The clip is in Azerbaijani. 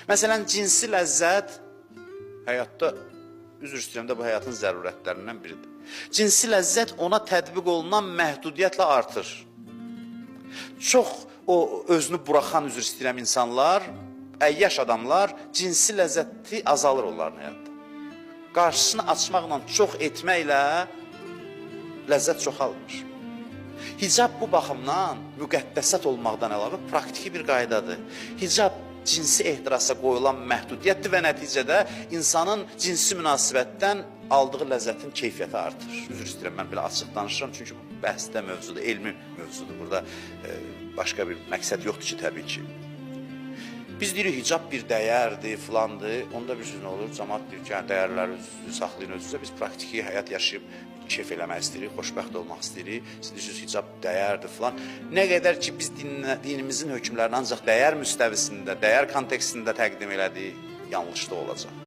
Məsələn, cinsi ləzzət həyatda, üzr istəyirəm də, bu həyatın zərurətlərindən biridir. Cinsi ləzzət ona tətbiq olunan məhdudiyyətlə artır. Çox o özünü buraxan, üzr istəyirəm, insanlar, əyyaş adamlar, cinsi ləzzəti azalır onların həyatda. Qarşısını açmaqla, çox etməklə ləzzət çoxalmır. Hicab bu baxımdan müqəddəsat olmaqdan əlavə praktiki bir qaydadır. Hicab cinsi ehtirasa qoyulan məhdudiyyətdir və nəticədə insanın cinsi münasibətdən aldığı ləzzətin keyfiyyəti artır. Üzr istəyirəm, mən belə açıq danışıram, çünki bu bəhsdə mövzudur, elmi mövzudur. Burada başqa bir məqsəd yoxdur ki, təbii ki. Biz deyirik, hicab bir dəyərdir, filandır. Onda bir söz nə olur? Cəmaat deyir ki, dəyərləri saxlayın özünüzə. Biz praktiki həyat yaşayıb keyf eləmək istəyirik, xoşbəxt olmaq istəyirik. Siz deyirsiniz, hicab dəyərdir, filan. Nə qədər ki, biz dinimizin hökmlərini ancaq dəyər müstəvisində, dəyər kontekstində təqdim elədik, yanlış da olacaq.